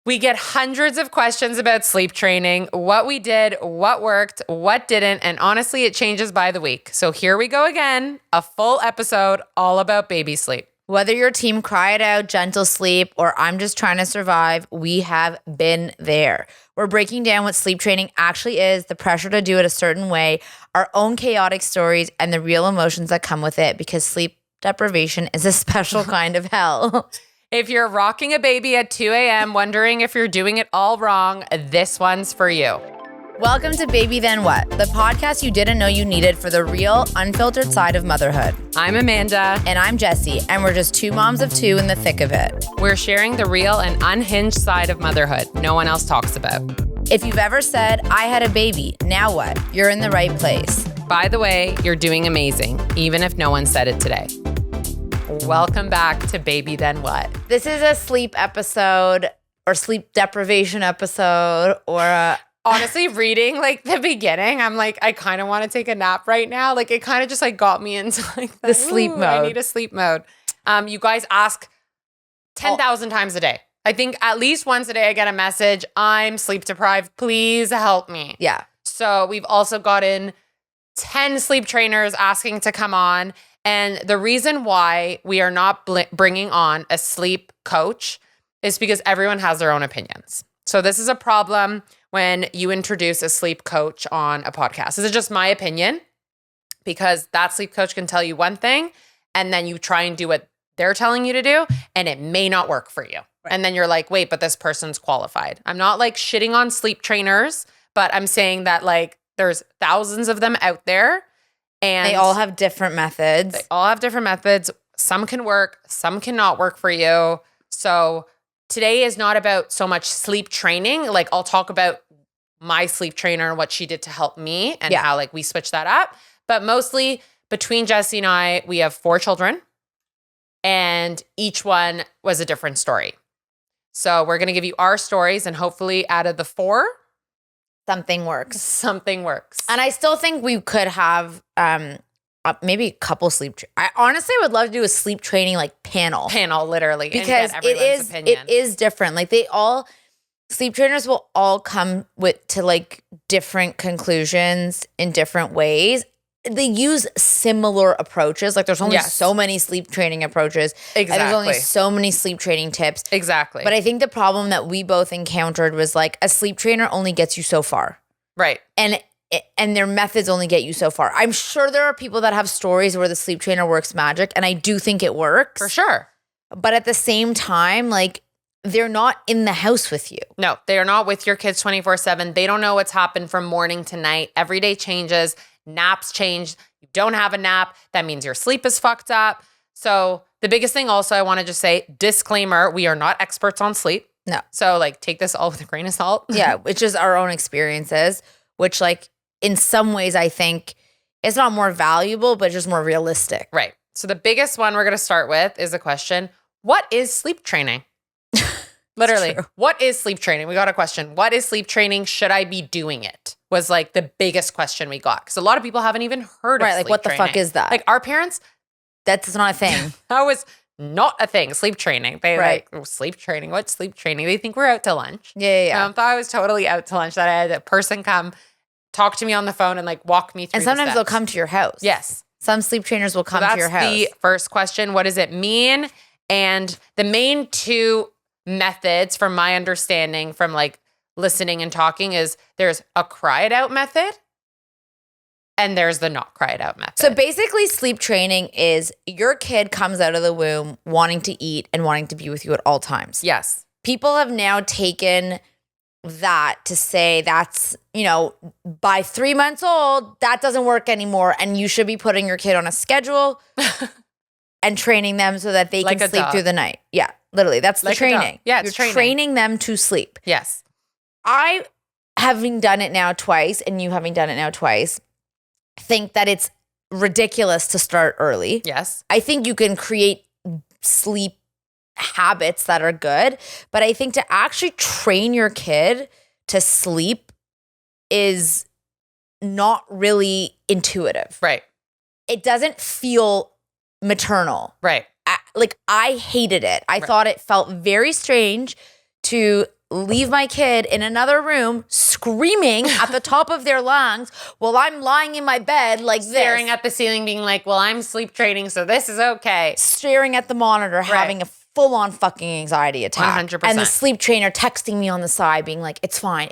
We get hundreds of questions about sleep training, what we did, what worked, what didn't, and honestly, it changes by the week. So here we go again, a full episode all about baby sleep. Whether your team cry it out, gentle sleep, or I'm just trying to survive, we have been there. We're breaking down what sleep training actually is, the pressure to do it a certain way, our own chaotic stories, and the real emotions that come with it, because sleep deprivation is a special kind of hell. If you're rocking a baby at 2 a.m. wondering if you're doing it all wrong, this one's for you. Welcome to Baby Then What, the podcast you didn't know you needed for the real, unfiltered side of motherhood. I'm Amanda. And I'm Jessie, and we're just two moms of two in the thick of it. We're sharing the real and unhinged side of motherhood no one else talks about. If you've ever said, I had a baby, now what? You're in the right place. By the way, you're doing amazing, even if no one said it today. Welcome back to Baby Then What. This is a sleep episode or sleep deprivation episode or honestly, reading like the beginning, I'm like, I kind of want to take a nap right now. Like it kind of just like got me into like the sleep mode. I need a sleep mode. You guys ask 10,000 times a day. I think at least once a day I get a message, I'm sleep deprived. Please help me. Yeah. So we've also gotten 10 sleep trainers asking to come on. And the reason why we are not bringing on a sleep coach is because everyone has their own opinions. So this is a problem when you introduce a sleep coach on a podcast. This is just my opinion, because that sleep coach can tell you one thing and then you try and do what they're telling you to do and it may not work for you. Right. And then you're like, wait, but this person's qualified. I'm not like shitting on sleep trainers, but I'm saying that like there's thousands of them out there. And they all have different methods. They all have different methods. Some can work, some cannot work for you. So today is not about so much sleep training. Like I'll talk about my sleep trainer and what she did to help me and how like we switched that up. But mostly between Jessie and I, we have 4 children and each one was a different story. So we're going to give you our stories and hopefully out of the 4, something works. Something works. And I still think we could have maybe a couple sleep. I honestly would love to do a sleep training like panel, literally, because it is different. Like sleep trainers will all come to like different conclusions in different ways. They use similar approaches. Like there's only so many sleep training approaches. Exactly. And there's only so many sleep training tips. Exactly. But I think the problem that we both encountered was like a sleep trainer only gets you so far. Right. And their methods only get you so far. I'm sure there are people that have stories where the sleep trainer works magic, and I do think it works. For sure. But at the same time, like they're not in the house with you. No, they are not with your kids 24/7. They don't know what's happened from morning to night. Every day changes. Naps change. You don't have a nap. That means your sleep is fucked up. So the biggest thing also I want to just say, disclaimer, we are not experts on sleep. No. So like take this all with a grain of salt. Yeah, which is our own experiences, which like in some ways I think it's not more valuable, but just more realistic. Right. So the biggest one we're going to start with is the question, what is sleep training? Literally, what is sleep training? We got a question. What is sleep training? Should I be doing it? Was like the biggest question we got. Because a lot of people haven't even heard of sleep like what training. The fuck is that? Like our parents. That's not a thing. That was not a thing. Sleep training. They like, oh, sleep training. What's sleep training? They think we're out to lunch. Yeah. Thought I was totally out to lunch. That I had a person come talk to me on the phone and like walk me through. And sometimes they'll come to your house. Yes. Some sleep trainers will come to your house. That's the first question. What does it mean? And the main 2 methods from my understanding from like listening and talking is there's a cry it out method and there's the not cry it out method. So basically sleep training is your kid comes out of the womb wanting to eat and wanting to be with you at all times. Yes. People have now taken that to say that's, by 3 months old, that doesn't work anymore. And you should be putting your kid on a schedule and training them so that they can sleep through the night. Yeah, literally. That's the training. Yeah, it's You're training them to sleep. Yes. I, having done it now twice, and you having done it now twice, think that it's ridiculous to start early. Yes. I think you can create sleep habits that are good, but I think to actually train your kid to sleep is not really intuitive. Right. It doesn't feel maternal. Right. I hated it. I thought it felt very strange to leave my kid in another room screaming at the top of their lungs while I'm lying in my bed like Staring this. at the ceiling, being like, well, I'm sleep training, so this is okay. Staring at the monitor, having a full-on fucking anxiety attack. 100%. And the sleep trainer texting me on the side being like, it's fine.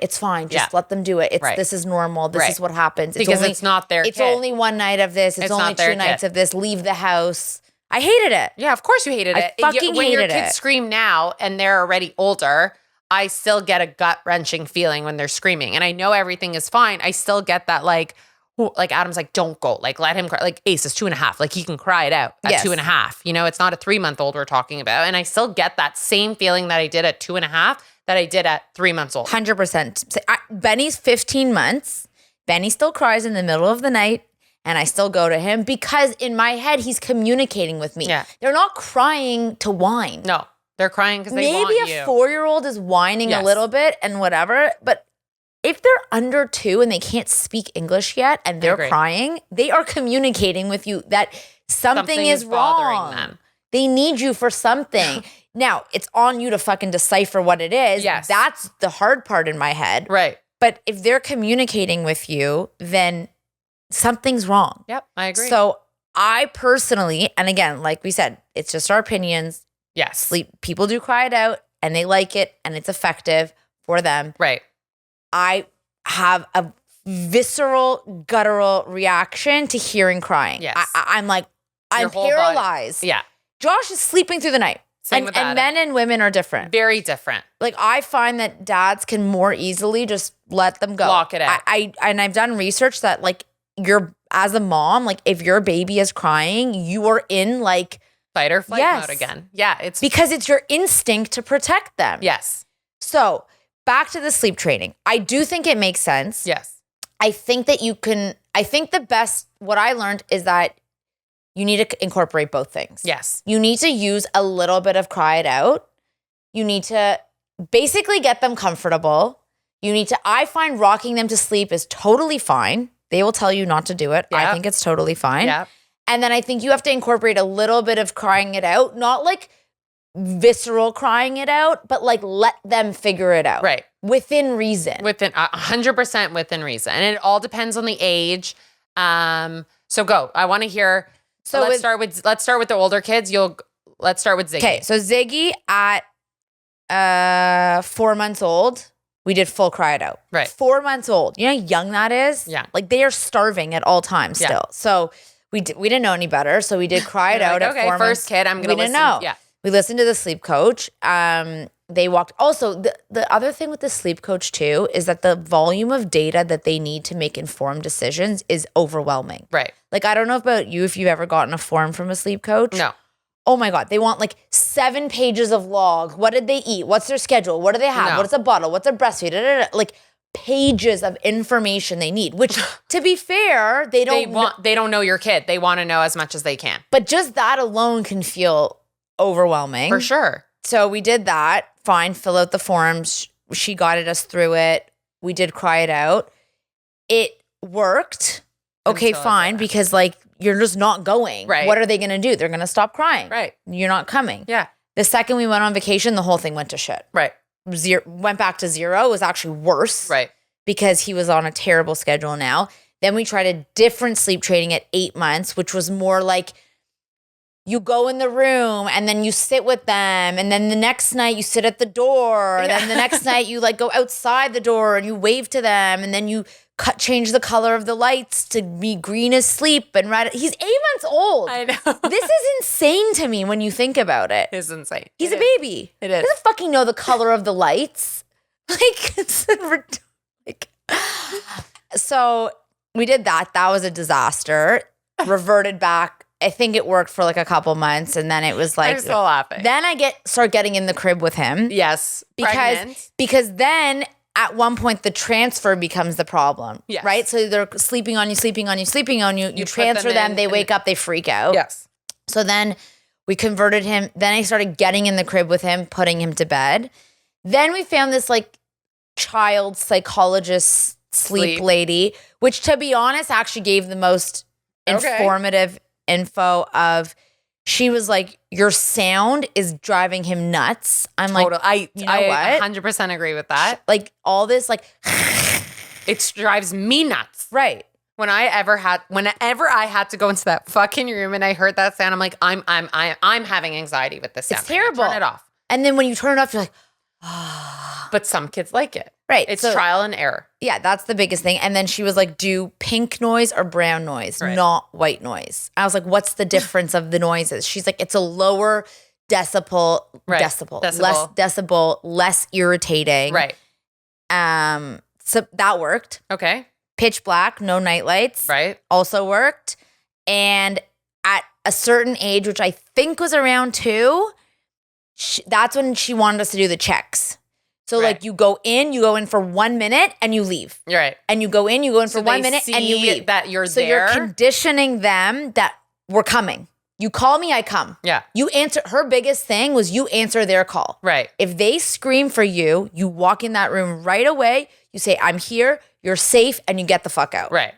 Just let them do it. This is normal. This is what happens. Because it's not their It's kid. only one night of this. It's only two nights of this. Leave the house. I hated it. Yeah, of course you hated it. When your kids scream now and they're already older, I still get a gut-wrenching feeling when they're screaming. And I know everything is fine. I still get that like Adam's like, don't go. Like, let him cry. Like, Ace is 2.5. Like, he can cry it out at 2.5. You know, it's not a 3-month-old we're talking about. And I still get that same feeling that I did at 2.5 that I did at 3 months old. 100%. Benny's 15 months. Benny still cries in the middle of the night. And I still go to him because in my head, he's communicating with me. Yeah. They're not crying to whine. No, they're crying because they want you. Maybe a 4-year-old is whining a little bit and whatever. But if they're under 2 and they can't speak English yet and they're crying, they are communicating with you that something is wrong. Them. They need you for something. Now, it's on you to fucking decipher what it is. Yes. That's the hard part in my head. Right. But if they're communicating with you, then something's wrong. Yep, I agree. So I personally, and again, like we said, it's just our opinions. Yes. People do cry it out and they like it and it's effective for them. Right. I have a visceral, guttural reaction to hearing crying. Yes. I'm like, I'm paralyzed. Yeah. Josh is sleeping through the night. Same with and men and women are different. Very different. Like, I find that dads can more easily just let them go. Block it out. And I've done research that, like, as a mom, like, if your baby is crying, you are in, like, fight or flight mode again. Yeah. It's because it's your instinct to protect them. Yes. So back to the sleep training. I do think it makes sense. Yes. I think that what I learned is that you need to incorporate both things. Yes. You need to use a little bit of cry it out. You need to basically get them comfortable. I find rocking them to sleep is totally fine. They will tell you not to do it. Yep. I think it's totally fine. Yeah. And then I think you have to incorporate a little bit of crying it out, not like visceral crying it out, but like let them figure it out. Right. Within reason. Within 100% within reason. And it all depends on the age. So go. I want to hear. So let's start with the older kids. Let's start with Ziggy. Okay. So Ziggy at 4 months old, we did full cry it out. Right. 4 months old. You know how young that is? Yeah. Like, they are starving at all times still. Yeah. So we didn't know any better. So we did cry it out at 4 months. First kid, I'm going to listen. Know. Yeah. We listened to the sleep coach. They walked. Also, the other thing with the sleep coach too is that the volume of data that they need to make informed decisions is overwhelming. Right. Like, I don't know about you if you've ever gotten a form from a sleep coach. No. Oh my God. They want like 7 pages of log. What did they eat? What's their schedule? What do they have? No. What's a bottle? What's a breastfeed? Da, da, da. Like, pages of information they need, which, to be fair, they don't know your kid. They want to know as much as they can. But just that alone can feel overwhelming. For sure. So we did that. Fine. Fill out the forms. She guided us through it. We did cry it out. It worked. Okay, fine. Because like, you're just not going. Right. What are they going to do? They're going to stop crying. Right. You're not coming. Yeah. The second we went on vacation, the whole thing went to shit. Right. Went back to 0. It was actually worse. Right. Because he was on a terrible schedule now. Then we tried a different sleep training at 8 months, which was more like, you go in the room and then you sit with them. And then the next night you sit at the door. And then the next night you like go outside the door and you wave to them. And then you change the color of the lights to be green as sleep and red. He's 8 months old. I know. This is insane to me when you think about it. It's insane. He's a baby. It is. He doesn't fucking know the color of the lights. Like, it's like. So we did that. That was a disaster. Reverted back. I think it worked for like a couple months, and then it was like, I'm still laughing. Then I start getting in the crib with him. Yes, because then at one point the transfer becomes the problem. Yes. Right. So they're sleeping on you. You transfer them. They wake up. They freak out. Yes. So then we converted him. Then I started getting in the crib with him, putting him to bed. Then we found this like child psychologist sleep lady, which, to be honest, actually gave the most informative info of She was like, your sound is driving him nuts. I'm like, you know I what? 100% agree with that. Like all this, like, It drives me nuts. right. Whenever I had to go into that fucking room and I heard that sound, I'm like, I'm having anxiety with this sound. It's terrible. Turn it off. And then when you turn it off, you're like, But some kids like it. right. It's So, trial and error. yeah, that's the biggest thing. And then she was like, do pink noise or brown noise, Right. not white noise. I was like, what's the difference of the noises? She's like, it's a lower decibel, less irritating. Right. So that worked. Okay. Pitch black, no night lights. Right. Also worked. And at a certain age, which I think was around 2, that's when she wanted us to do the checks. So Right. like you go in for 1 minute and you leave. You're right. And you go in for 1 they minute and you see leave. that you're So there. you're conditioning them that we're coming. You call me, I come. Yeah. You answer. Her biggest thing was you answer their call. Right. If they scream for you, you walk in that room right away. You say, I'm here. You're safe. And you get the fuck out. Right.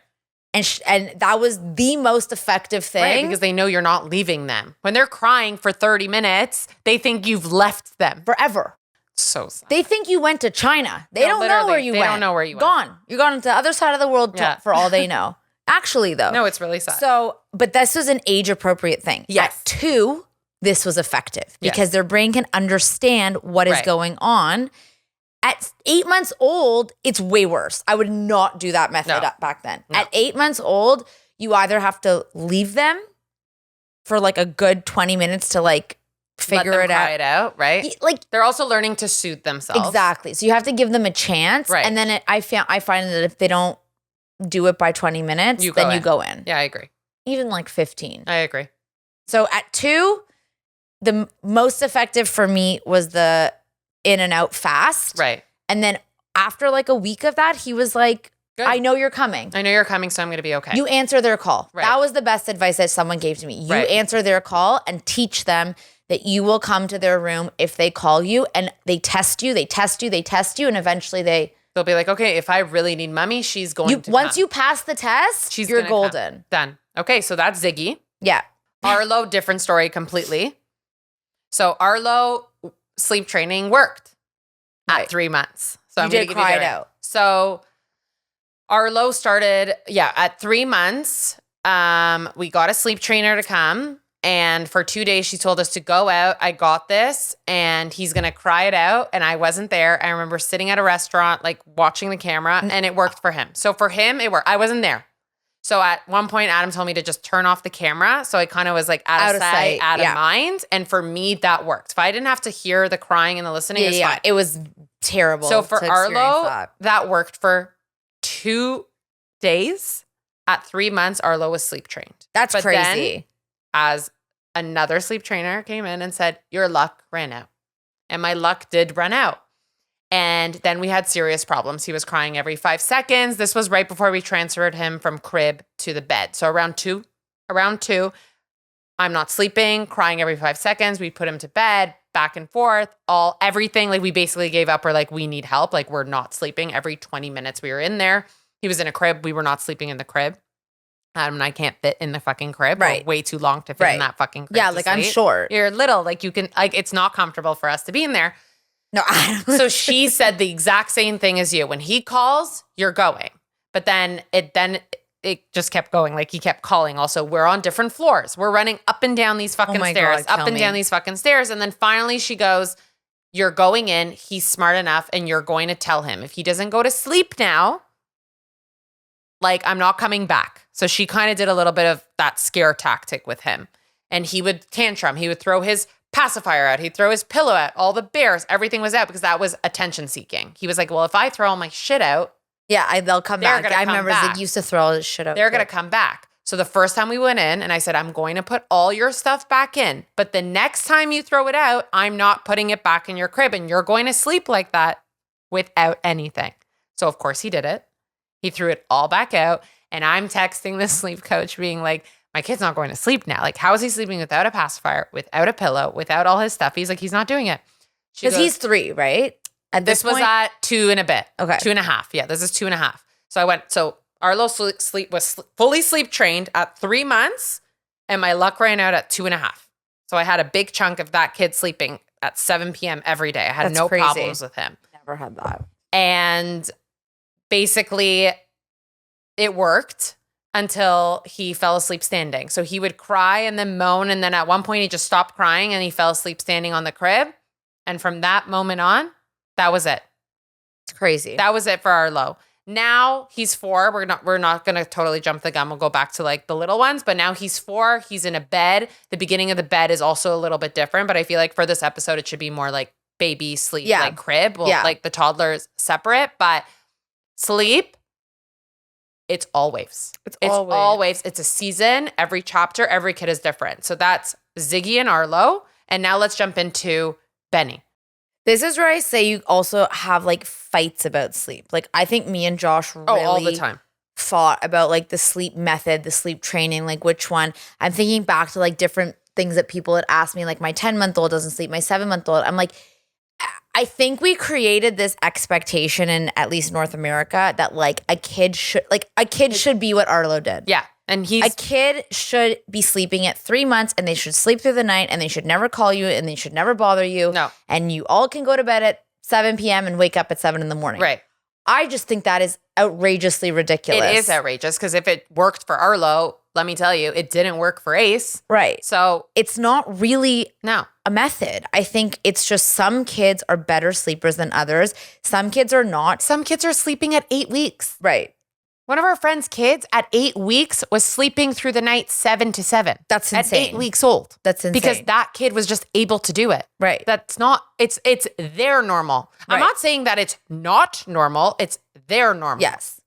And that was the most effective thing. Right, because they know you're not leaving them. When they're crying for 30 minutes, they think you've left them. Forever. So sad. They think you went to China. They No, don't know literally, where you they went. don't know where you went. Gone. You're gone to the other side of the world Yeah. for all they know. Actually, though. No, it's really sad. So, but this was an age appropriate thing. Yes. At 2, this was effective because Yes. their brain can understand what is Right. going on. At 8 months old, it's way worse. I would not do that method No. back then. No. At 8 months old, you either have to leave them for like a good 20 minutes to like Let figure them it cry out. it out, right? Like They're also learning to soothe themselves. exactly. So you have to give them a chance. Right. And then I find that if they don't do it by 20 minutes, You then go you in. go in. Yeah, I agree. Even like 15. I agree. So at 2, the most effective for me was the in and out fast. Right. And then after like a week of that, he was like, Good. I know you're coming. I know you're coming, so I'm going to be okay. You answer their call. Right. That was the best advice that someone gave to me. You Right. answer their call and teach them that you will come to their room if they call you and they test you, and eventually They'll be like, okay, if I really need mommy, she's going to once come. you pass the test, She's you're gonna come. golden. Done. Okay, so that's Ziggy. Yeah. Arlo, different story completely. So Arlo sleep training worked at Right. 3 months. So You I'm going did to give cry you it the out. So Arlo started, at 3 months. We got a sleep trainer to come. And for 2 days, she told us to go out. I got this, and he's going to cry it out. And I wasn't there. I remember sitting at a restaurant, like watching the camera, and it worked for him. So for him, it worked. I wasn't there. So at one point, Adam told me to just turn off the camera. So I kind of was like out of sight, out of mind. And for me, that worked. If I didn't have to hear the crying and the listening, it was fine. It was terrible. So for to experience Arlo, that worked for 2 days. At 3 months, Arlo was sleep trained. That's But crazy. then, as another sleep trainer came in and said, your luck ran out. And my luck did run out. And then we had serious problems. He was crying every 5 seconds. This was right before we transferred him from crib to the bed. So around two, I'm not sleeping, crying every 5 seconds. We put him to bed, back and forth, everything. Like we basically gave up. We're like, we need help. Like we're not sleeping. Every 20 minutes we were in there. He was in a crib. We were not sleeping in the crib. Adam and I can't fit in the fucking crib. Right. We're way too long to fit in that fucking crib. Yeah, to like I'm sleep. short. You're little. Like you can, like it's not comfortable for us to be in there. No, I don't. So she said the exact same thing as you. When he calls, you're going. But then it just kept going. Like he kept calling. Also, we're on different floors. We're running up and down these fucking my stairs, God, up and down these fucking stairs. And then finally she goes, you're going in. He's smart enough and you're going to tell him if he doesn't go to sleep now, like I'm not coming back. So she kind of did a little bit of that scare tactic with him. And he would tantrum. He would throw his pacifier out. He'd throw his pillow out. All the bears, everything was out because that was attention seeking. He was like, well, if I throw all my shit out, Yeah, they'll come They're back. gonna I come remember back. Zig used to throw all his shit out. they're too. going to come back. So the first time we went in and I said, I'm going to put all your stuff back in. But the next time you throw it out, I'm not putting it back in your crib and you're going to sleep like that without anything. So of course he did it. He threw it all back out. And I'm texting the sleep coach being like, my kid's not going to sleep now. Like, how is he sleeping without a pacifier, without a pillow, without all his stuff? He's like, he's not doing it. Because he's 3, right? At This was point? at 2 and a bit. Okay. 2.5. Yeah, this is 2.5. So Arlo was fully sleep trained at 3 months, and my luck ran out at 2.5. So I had a big chunk of that kid sleeping at 7 p.m. every day. I had That's no crazy. problems with him. Never had that. And basically it worked until he fell asleep standing. So he would cry and then moan. And then at one point he just stopped crying and he fell asleep standing on the crib. And from that moment on, that was it. It's crazy. That was it for Arlo. Now he's 4. We're not going to totally jump the gun. We'll go back to like the little ones, but now he's 4. He's in a bed. The beginning of the bed is also a little bit different, but I feel like for this episode, it should be more like baby sleep, like crib. Well, like the toddler's separate, but sleep, it's all waves. It's all waves. It's a season. Every chapter, every kid is different. So that's Ziggy and Arlo. And now let's jump into Benny. This is where I say you also have like fights about sleep. Like I think me and Josh really all the time fought about like the sleep method, the sleep training, like which one. I'm thinking back to like different things that people had asked me, like my 10-month-old doesn't sleep, my 7-month-old. I'm like, I think we created this expectation in at least North America that like a kid should be what Arlo did. Yeah. And a kid should be sleeping at 3 months and they should sleep through the night and they should never call you and they should never bother you. No. And you all can go to bed at 7 p.m. and wake up at 7 in the morning. Right. I just think that is outrageously ridiculous. It is outrageous because if it worked for Arlo, let me tell you, it didn't work for Ace. Right. So it's not really a method. I think it's just some kids are better sleepers than others. Some kids are not. Some kids are sleeping at 8 weeks. Right. One of our friends' kids at 8 weeks was sleeping through the night 7 to 7. That's insane. At 8 weeks old. That's insane. Because that kid was just able to do it. Right. That's not, it's their normal. Right. I'm not saying that it's not normal. It's their normal. Yes.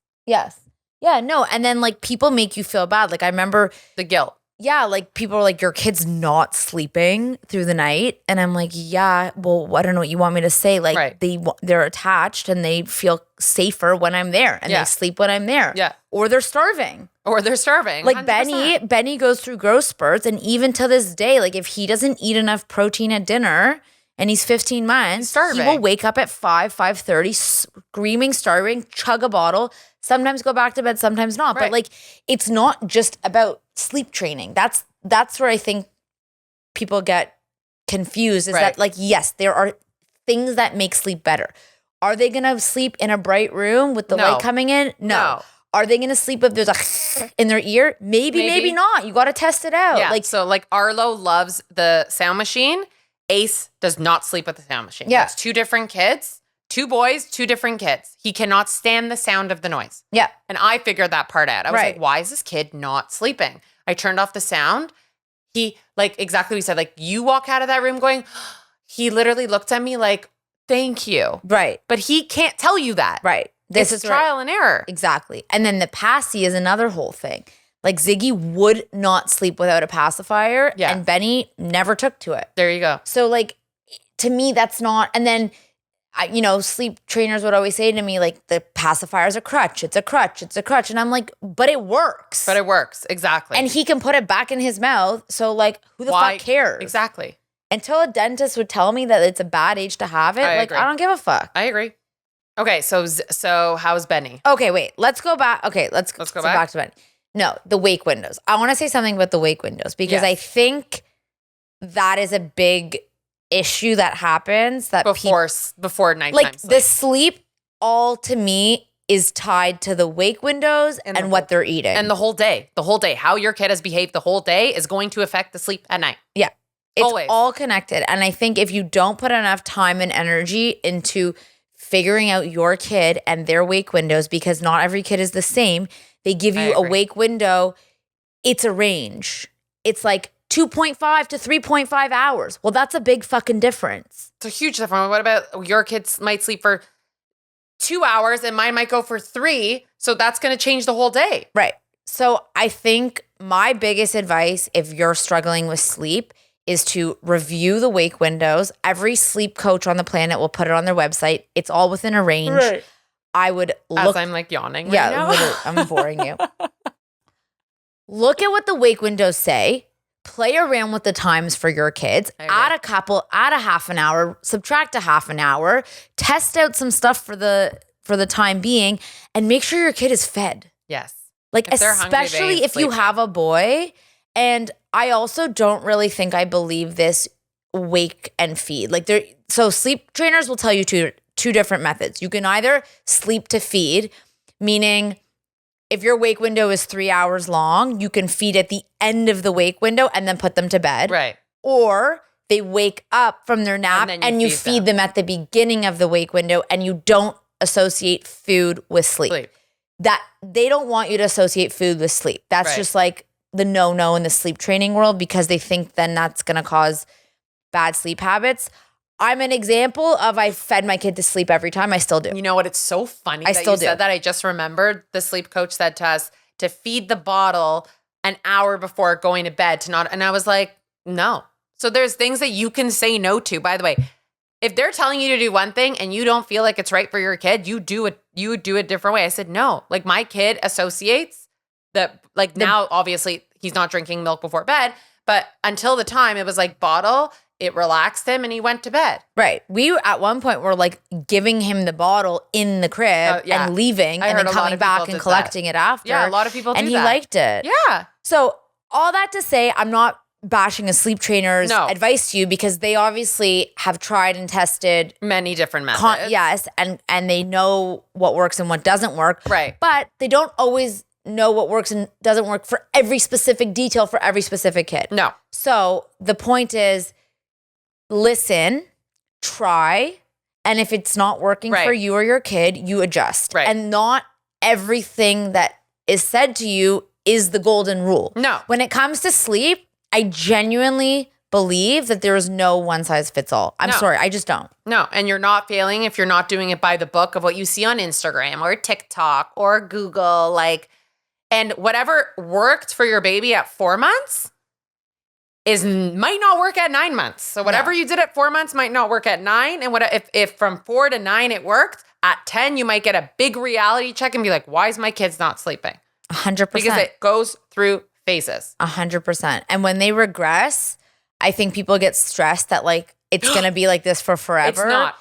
Yeah, no. And then like people make you feel bad. Like I remember the guilt. Yeah, like people are like, your kid's not sleeping through the night. And I'm like, yeah, well, I don't know what you want me to say. Like right. they're attached and they feel safer when I'm there and they sleep when I'm there. Yeah. Or they're starving. Like 100%. Benny goes through growth spurts. And even to this day, like if he doesn't eat enough protein at dinner and he's 15 months, he will wake up at 5:30, screaming, starving, chug a bottle, sometimes go back to bed, sometimes not. Right. But like, it's not just about sleep training. That's where I think people get confused is that like, yes, there are things that make sleep better. Are they going to sleep in a bright room with the light coming in? No. Are they going to sleep if there's a in their ear? Maybe not. You got to test it out. Yeah. So like Arlo loves the sound machine. Ace does not sleep with the sound machine. Yeah. It's 2 different kids. 2 boys, 2 different kids. He cannot stand the sound of the noise. Yeah. And I figured that part out. I was like, why is this kid not sleeping? I turned off the sound. He, like, exactly what he said. Like, you walk out of that room going, he literally looked at me like, thank you. Right. But he can't tell you that. Right. This is trial and error. Exactly. And then the passy is another whole thing. Like Ziggy would not sleep without a pacifier. Yeah. And Benny never took to it. There you go. So like, to me, that's not, and then sleep trainers would always say to me, like, the pacifier is a crutch. It's a crutch. It's a crutch. And I'm like, but it works. Exactly. And he can put it back in his mouth. So, like, who the fuck cares? Exactly. Until a dentist would tell me that it's a bad age to have it, I don't give a fuck. I agree. Okay, so how's Benny? Okay, wait. Let's go back. Okay, let's go back to Benny. No, the wake windows. I want to say something about the wake windows because I think that is a big issue that happens that before nighttime like sleep. The sleep all to me is tied to the wake windows and what they're eating and the whole day how your kid has behaved the whole day is going to affect the sleep at night. It's all connected. And I think if you don't put enough time and energy into figuring out your kid and their wake windows, because not every kid is the same, they give you a wake window, it's a range. It's like 2.5 to 3.5 hours. Well, that's a big fucking difference. It's a huge difference. What about your kids might sleep for 2 hours and mine might go for 3. So that's going to change the whole day. Right. So I think my biggest advice if you're struggling with sleep is to review the wake windows. Every sleep coach on the planet will put it on their website. It's all within a range. Right. I would look. As I'm like yawning. Yeah, right now. literally, I'm boring you. Look at what the wake windows say. Play around with the times for your kids. Add a couple, add a half an hour, subtract a half an hour, test out some stuff for the time being, and make sure your kid is fed. Yes. Like, especially if you have a boy And I also don't really think I believe this wake and feed. So sleep trainers will tell you two different methods. You can either sleep to feed, meaning if your wake window is 3 hours long, you can feed at the end of the wake window and then put them to bed. Right. Or they wake up from their nap and you feed them at the beginning of the wake window, and you don't associate food with sleep. That they don't want you to associate food with sleep. That's just like the no in the sleep training world, because they think then that's going to cause bad sleep habits. I'm an example of I fed my kid to sleep every time. I still do. You know what? It's so funny that you said that. I just remembered the sleep coach said to us to feed the bottle an hour before going to bed and I was like, no. So there's things that you can say no to. By the way, if they're telling you to do one thing and you don't feel like it's right for your kid, you do a different way. I said, no, like my kid associates that, like now, obviously he's not drinking milk before bed, but until the time it was like bottle, it relaxed him and he went to bed. Right. We at one point were like giving him the bottle in the crib and leaving and then coming back and collecting it after. Yeah, a lot of people do that. And he liked it. Yeah. So all that to say, I'm not bashing a sleep trainer's advice to you, because they obviously have tried and tested many different methods. Yes. And they know what works and what doesn't work. Right. But they don't always know what works and doesn't work for every specific detail for every specific kid. No. So the point is, listen, try, and if it's not working for you or your kid, you adjust. Right. And not everything that is said to you is the golden rule. No. When it comes to sleep, I genuinely believe that there is no one size fits all. I'm sorry, I just don't. No, and you're not failing if you're not doing it by the book of what you see on Instagram or TikTok or Google, and whatever worked for your baby at 4 months might not work at 9 months. So whatever you did at 4 months might not work at 9. And if from 4 to 9 it worked, at 10 you might get a big reality check and be like, why is my kid's not sleeping? 100%. Because it goes through phases. 100%. And when they regress, I think people get stressed that it's going to be like this for forever. It's not.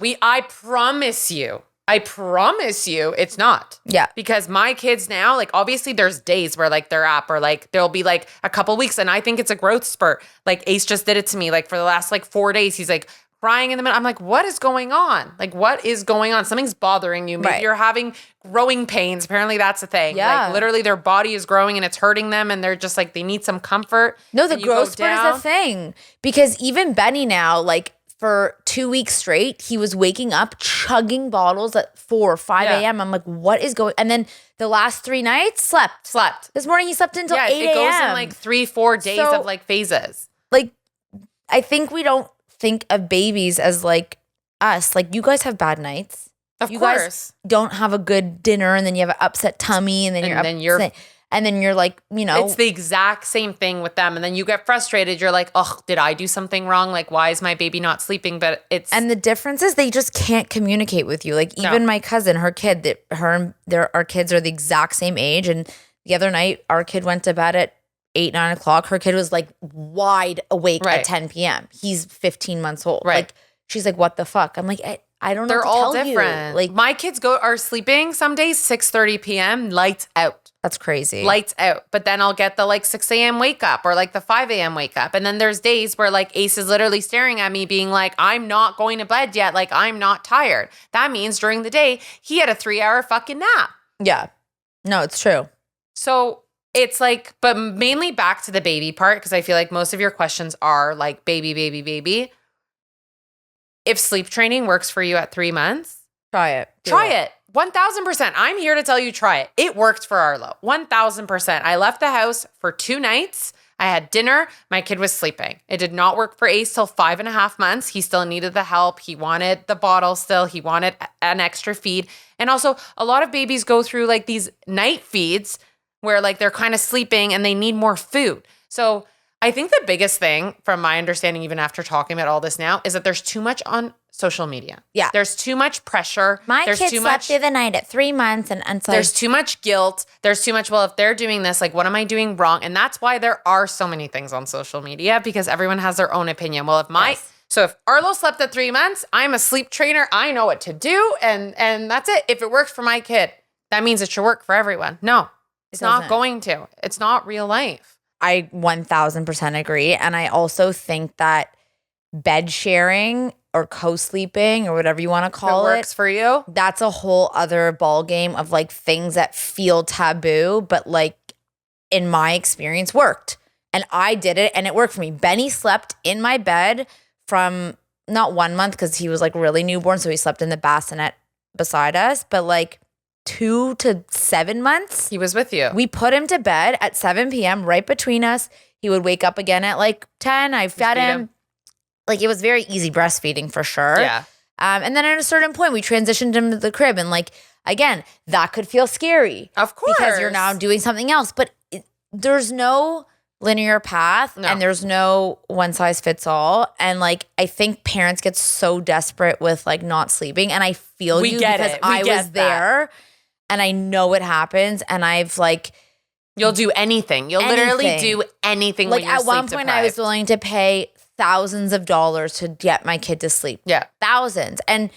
I promise you, it's not. Yeah. Because my kids now, obviously there's days where they're up or there'll be a couple weeks and I think it's a growth spurt. Ace just did it to me. For the last 4 days, he's crying in the middle. I'm like, what is going on? What is going on? Something's bothering you. Maybe you're having growing pains. Apparently that's a thing. Yeah. Literally their body is growing and it's hurting them and they're just they need some comfort. No, the growth spurt is a thing. Because even Benny now, for 2 weeks straight, he was waking up, chugging bottles at 4 or 5 a.m. I'm like, what is going? And then the last 3 nights, slept. This morning he slept until 8 a.m. It goes in 3-4 days of phases. I think we don't think of babies as us. You guys have bad nights. Of course. Guys don't have a good dinner, and then you have an upset tummy, and then you're it's the exact same thing with them. And then you get frustrated. You're like, oh, did I do something wrong? Why is my baby not sleeping? But and the difference is they just can't communicate with you. Even my cousin, her kid, our kids are the exact same age. And the other night, our kid went to bed at 8, 9 o'clock. Her kid was wide awake at 10 p.m. He's 15 months old. Right. She's like, what the fuck? I'm like, I don't know. They're all different. My kids are sleeping some days 6:30 p.m. lights out. That's crazy. Lights out. But then I'll get the 6 a.m. wake up or the 5 a.m. wake up. And then there's days where Ace is literally staring at me being like, I'm not going to bed yet. I'm not tired. That means during the day, he had a 3-hour fucking nap. Yeah. No, it's true. So it's but mainly back to the baby part, because I feel most of your questions are baby. If sleep training works for you at 3 months, try it. Try it. 1,000%. I'm here to tell you, try it. It worked for Arlo. 1,000%. I left the house for 2 nights. I had dinner. My kid was sleeping. It did not work for Ace till 5.5 months. He still needed the help. He wanted the bottle still. He wanted an extra feed. And also, a lot of babies go through these night feeds where they're kind of sleeping and they need more food. So I think the biggest thing from my understanding, even after talking about all this now, is that there's too much on social media. Yeah. There's too much pressure. There's kid slept through the night at 3 months and so there's too much guilt. There's too much, if they're doing this, what am I doing wrong? And that's why there are so many things on social media, because everyone has their own opinion. Well, if Arlo slept at 3 months, I'm a sleep trainer. I know what to do. And that's it. If it works for my kid, that means it should work for everyone. No, it's not going to. It's not real life. I 1000% agree. And I also think that bed sharing or co-sleeping or whatever you want to call works for you. that's a whole other ball game of like things that feel taboo, but like in my experience worked. And I did it and it worked for me. Benny slept in my bed from not 1 month because he was like really newborn. So he slept in the bassinet beside us, but like 2 to 7 months. He was with you. We put him to bed at 7 p.m. right between us. He would wake up again at like 10. I fed him. Like it was very easy breastfeeding for sure. Yeah. And then at a certain point, we transitioned him to the crib. And like, again, that could feel scary. Of course. Because you're now doing something else. But there's no linear path and there's no one size fits all. And like, I think parents get so desperate with like not sleeping. And I feel because I was there and I know it happens. And I've like, you'll do anything. You'll literally do anything. Like when you're at one point I was willing to pay thousands of dollars to get my kid to sleep. Yeah. Thousands. And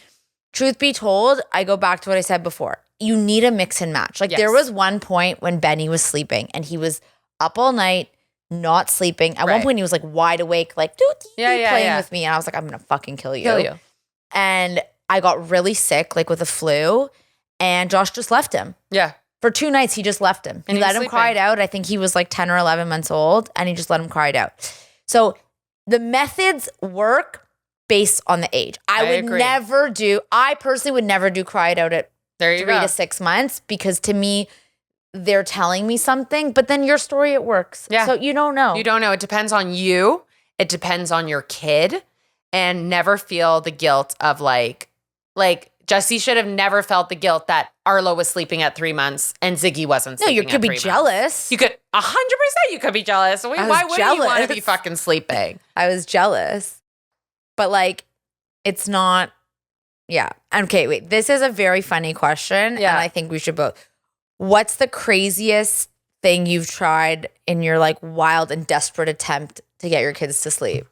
truth be told, I go back to what I said before. You need a mix and match. Like there was one point when Benny was sleeping and he was up all night, not sleeping. At one point he was like wide awake, like playing with me. And I was like, I'm going to fucking kill you. And I got really sick, like with a flu. And Josh just left him. Yeah. For 2 nights, he just left him. He let him cry it out. I think he was like 10 or 11 months old. And he just let him cry it out. So the methods work based on the age. I personally would never do cry it out at 3 to 6 months because to me, they're telling me something. But then your story, it works. Yeah. So you don't know. You don't know. It depends on you. It depends on your kid. And never feel the guilt of like Jesse should have never felt the guilt that Arlo was sleeping at 3 months and Ziggy wasn't sleeping. No, you could be jealous. You could 100% you could be jealous. Why wouldn't you want to be fucking sleeping? I was jealous. But like, it's not, yeah. Okay, wait. This is a very funny question. Yeah. And I think we should both. What's the craziest thing you've tried in your like wild and desperate attempt to get your kids to sleep?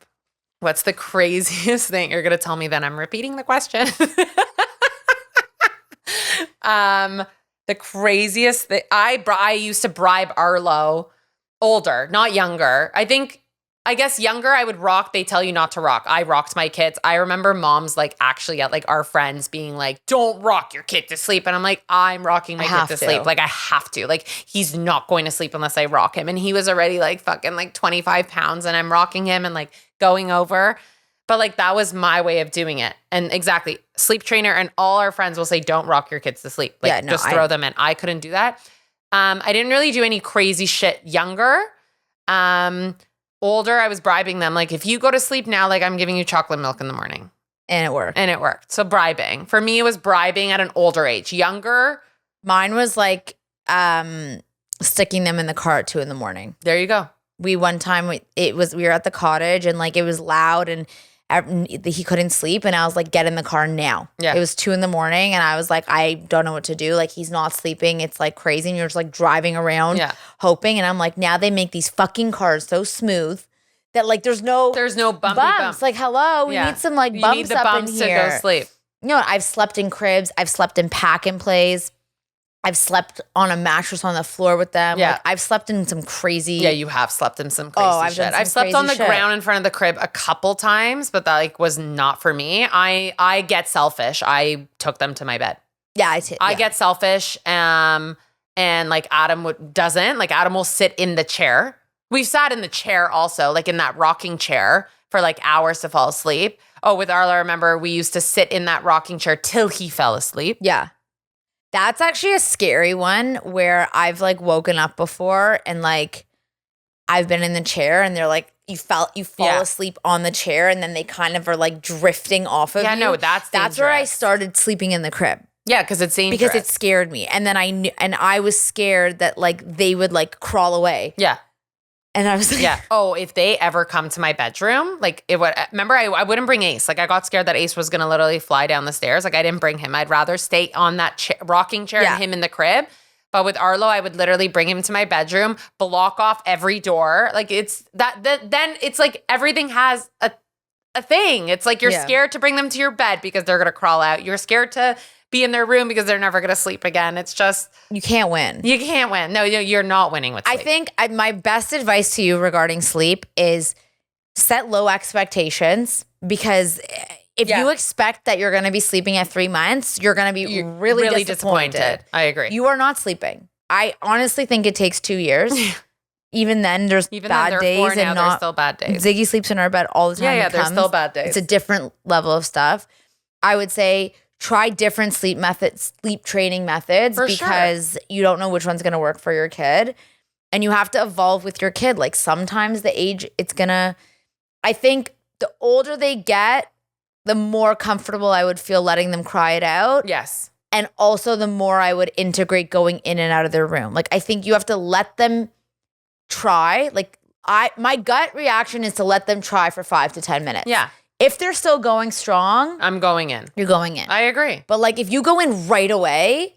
What's the craziest thing? You're going to tell me then I'm repeating the question. The craziest thing I used to bribe Arlo, older, not younger. I guess younger I would rock. They tell you not to rock. I rocked my kids. I remember moms like actually at like our friends being like, don't rock your kid to sleep. And I'm like, I'm rocking my kid to sleep. Like I have to. Like he's not going to sleep unless I rock him. And he was already like fucking like 25 pounds and I'm rocking him and like going over. But like that was my way of doing it. And exactly, sleep trainer and all our friends will say, don't rock your kids to sleep. Like just throw them in. I couldn't do that. I didn't really do any crazy shit younger. Older, I was bribing them. Like if you go to sleep now, like I'm giving you chocolate milk in the morning. And it worked. So bribing. For me, it was bribing at an older age. Younger. Mine was like sticking them in the car at 2 a.m. There you go. We were at the cottage and like it was loud and he couldn't sleep and I was like, get in the car now. Yeah. It was 2 a.m. and I was like, I don't know what to do. Like he's not sleeping. It's like crazy. And you're just like driving around hoping. And I'm like, now they make these fucking cars so smooth that like there's no bumpy bumps. Like, hello, we need some like bumps, you need the bumps up in here. To go sleep. You know what? I've slept in cribs. I've slept in pack and plays. I've slept on a mattress on the floor with them. Yeah. Like, I've slept in some crazy. Yeah, you have slept in some crazy shit. I've slept on the ground in front of the crib a couple times, but that like was not for me. I get selfish. I took them to my bed. Yeah, I get selfish. And like Adam doesn't. Like Adam will sit in the chair. We've sat in the chair also, like in that rocking chair for like hours to fall asleep. Oh, with Arlo, I remember we used to sit in that rocking chair till he fell asleep. Yeah. That's actually a scary one where I've like woken up before and like I've been in the chair and they're like, you fall asleep on the chair and then they kind of are like drifting off of you. Yeah, no, that's where I started sleeping in the crib. Yeah, because it's dangerous. Because it scared me. And then I was scared that like they would like crawl away. Yeah. And I was like, yeah. Oh, if they ever come to my bedroom, like remember I wouldn't bring Ace. Like I got scared that Ace was going to literally fly down the stairs. Like I didn't bring him. I'd rather stay on that rocking chair and him in the crib. But with Arlo, I would literally bring him to my bedroom, block off every door. Like it's then it's like everything has a thing. It's like you're scared to bring them to your bed because they're going to crawl out. You're scared to be in their room because they're never going to sleep again. It's just, You can't win. you can't win. No, you're not winning with sleep. I think my best advice to you regarding sleep is set low expectations, because if you expect that you're going to be sleeping at 3 months, you're going to be really disappointed. I agree. You are not sleeping. I honestly think it takes 2 years. Even then, there's bad days, 4 now, and not there's still bad days. Ziggy sleeps in our bed all the time. Yeah, there's still bad days. It's a different level of stuff. I would say try different sleep training methods, because you don't know which one's going to work for your kid, and you have to evolve with your kid. Like sometimes the age I think the older they get, the more comfortable I would feel letting them cry it out. Yes. And also the more I would integrate going in and out of their room. Like I think you have to let them try. Like my gut reaction is to let them try for 5 to 10 minutes. Yeah. If they're still going strong, I'm going in. you're going in. I agree. But like if you go in right away,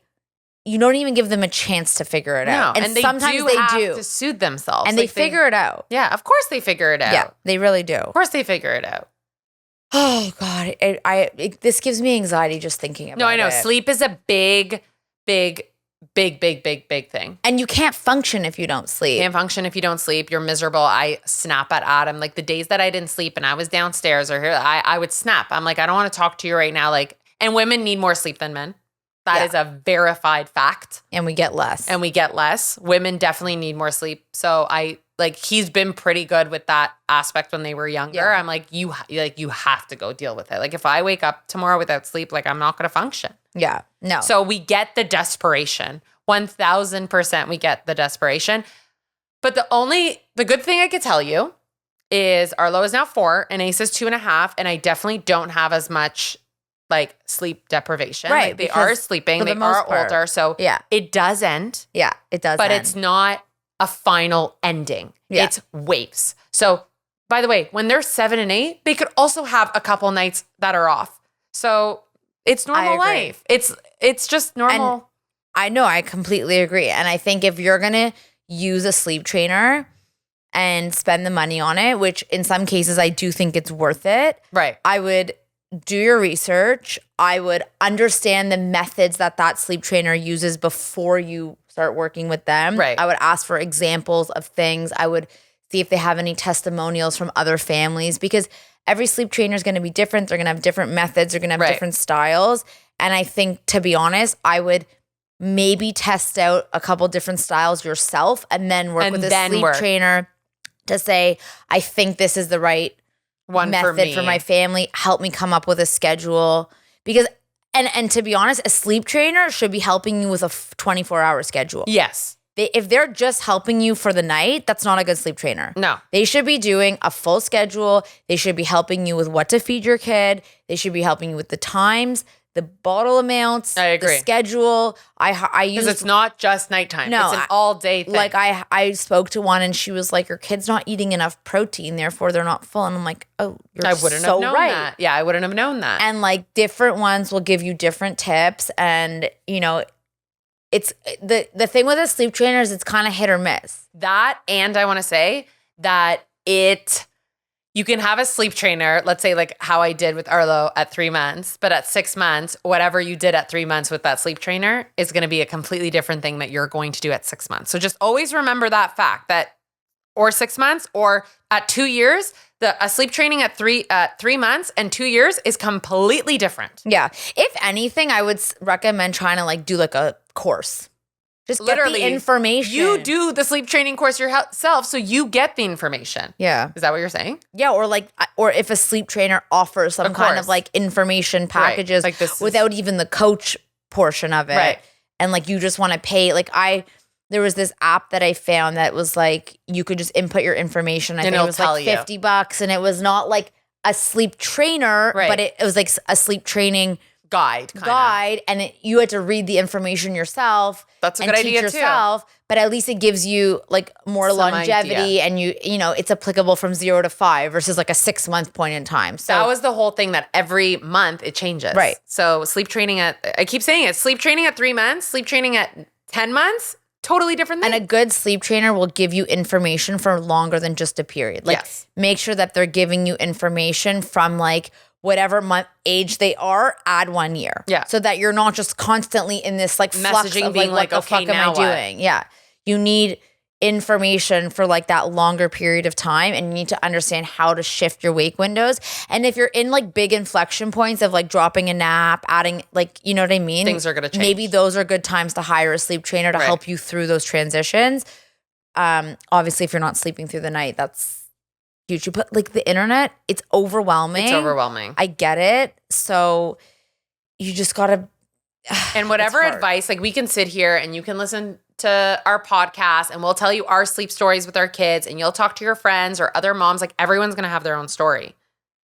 you don't even give them a chance to figure it out. And sometimes they do to soothe themselves. and they figure it out. Yeah, of course they figure it out. Yeah, they really do. Of course they figure it out. Oh God, this gives me anxiety just thinking about it. No, I know. Sleep is a big thing. And you can't function if you don't sleep. You can't function if you don't sleep. You're miserable. I snap at Adam. Like the days that I didn't sleep and I was downstairs or here, I would snap. I'm like, I don't want to talk to you right now. Like, and women need more sleep than men. That is a verified fact. And we get less. Women definitely need more sleep. So he's been pretty good with that aspect when they were younger. Yeah. I'm like, you have to go deal with it. Like if I wake up tomorrow without sleep, like I'm not going to function. Yeah. No. So we get the desperation. 1000% we get the desperation. But the good thing I could tell you is Arlo is now 4 and Ace is 2.5. And I definitely don't have as much like sleep deprivation. Right. Like, they are sleeping. They are older. So it does end. Yeah, it does But end. it's not a final ending. Yeah. It's waves. So by the way, when they're 7 and 8, they could also have a couple nights that are off. So it's normal life. It's just normal. And I know, I completely agree. And I think if you're going to use a sleep trainer and spend the money on it, which in some cases I do think it's worth it. Right. I would do your research. I would understand the methods that sleep trainer uses before you start working with them. Right. I would ask for examples of things. I would see if they have any testimonials from other families, because every sleep trainer is going to be different. They're going to have different methods. They're going to have different styles. And I think, to be honest, I would maybe test out a couple different styles yourself and then work with a sleep trainer to say, I think this is the right one method for my family. Help me come up with a schedule. Because, and to be honest, a sleep trainer should be helping you with a 24-hour schedule. Yes. If they're just helping you for the night, that's not a good sleep trainer. No. They should be doing a full schedule. They should be helping you with what to feed your kid. They should be helping you with the times, the bottle amounts, I agree. the schedule. I use, because it's not just nighttime. No, it's an all day thing. Like I spoke to one and she was like, your kid's not eating enough protein, therefore they're not full. And I'm like, oh, I wouldn't have known that. Yeah, I wouldn't have known that. And like different ones will give you different tips. And it's the thing with a sleep trainer is it's kind of hit or miss. That, and I want to say that you can have a sleep trainer, let's say like how I did with Arlo at 3 months, but at 6 months, whatever you did at 3 months with that sleep trainer is going to be a completely different thing that you're going to do at 6 months. So just always remember that fact, that or 6 months or at 2 years, a sleep training at 3 months and 2 years is completely different. Yeah. If anything, I would recommend trying to like do like a course. Just literally get the information. You do the sleep training course yourself, so you get the information. Yeah. Is that what you're saying? Yeah, or if a sleep trainer offers some kind of like information packages, right. Like without even the coach portion of it. Right. And like you just want to pay. Like there was this app that I found that was like you could just input your information. I think it was like $50, and it was not like a sleep trainer, but it was like a sleep training guide, and you had to read the information yourself. That's a good idea yourself, too. But at least it gives you like more longevity, and you know it's applicable from 0 to 5 versus like a 6 month point in time. So that was the whole thing, that every month it changes. Right. So sleep training I keep saying it, sleep training at 3 months, sleep training at 10 months, totally different thing. And a good sleep trainer will give you information for longer than just a period. Like make sure that they're giving you information from like whatever month age they are, add 1 year. Yeah. So that you're not just constantly in this like flux Messaging of being like, what like, the okay, fuck am I now what? doing? Yeah. You need information for like that longer period of time, and you need to understand how to shift your wake windows. And if you're in like big inflection points of like dropping a nap, adding like, you know what I mean? Things are going to change. Maybe those are good times to hire a sleep trainer to Right. help you through those transitions. Obviously if you're not sleeping through the night, that's huge. But like the internet, it's overwhelming. It's overwhelming. I get it. So you just gotta. And whatever it's hard. advice, like we can sit here and you can listen to our podcast and we'll tell you our sleep stories with our kids, and you'll talk to your friends or other moms. Like everyone's going to have their own story,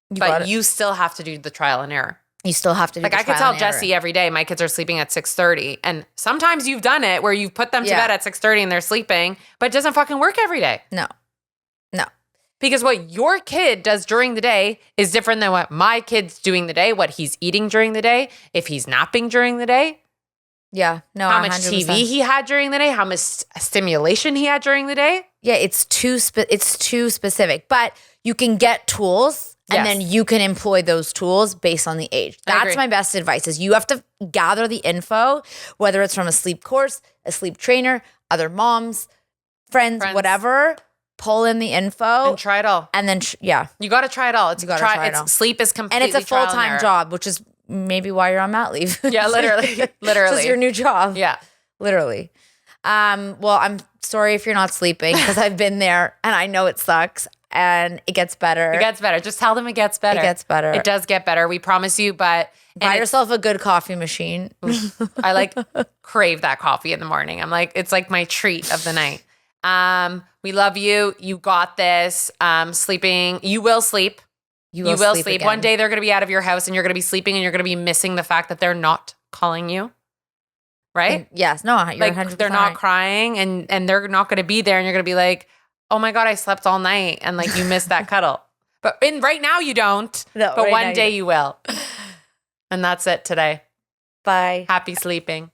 but you still have to do the trial and error. You still have to do like the I could trial tell and error. Jesse every day, my kids are sleeping at 6:30. And sometimes you've done it where you've put them to bed at 6:30 and they're sleeping, but it doesn't fucking work every day. No. Because what your kid does during the day is different than what my kid's doing the day, what he's eating during the day, if he's napping during the day. Yeah. No, how much 100%. TV he had during the day, how much stimulation he had during the day. Yeah, it's too specific. But you can get tools and then you can employ those tools based on the age. That's my best advice is you have to gather the info, whether it's from a sleep course, a sleep trainer, other moms, friends. Whatever. Pull in the info and try it all. And then, you got to try it all. It's you got to try it all. Sleep is completely and it's a full-time job, which is maybe why you're on mat leave. Yeah, literally. This is your new job. Yeah. Literally. Well, I'm sorry if you're not sleeping because I've been there and I know it sucks and it gets better. It gets better. Just tell them it gets better. It gets better. It does get better. We promise you, but buy yourself a good coffee machine. I like crave that coffee in the morning. I'm like, it's like my treat of the night. We love you. You got this. Sleeping. You will sleep. You will sleep. One day they're going to be out of your house and you're going to be sleeping and you're going to be missing the fact that they're not calling you. Right? And yes. No, you're like 100% they're not crying and they're not going to be there and you're going to be like, oh my God, I slept all night. And like you missed that cuddle. But right now you don't. No, but one day you will. And that's it today. Bye. Happy sleeping.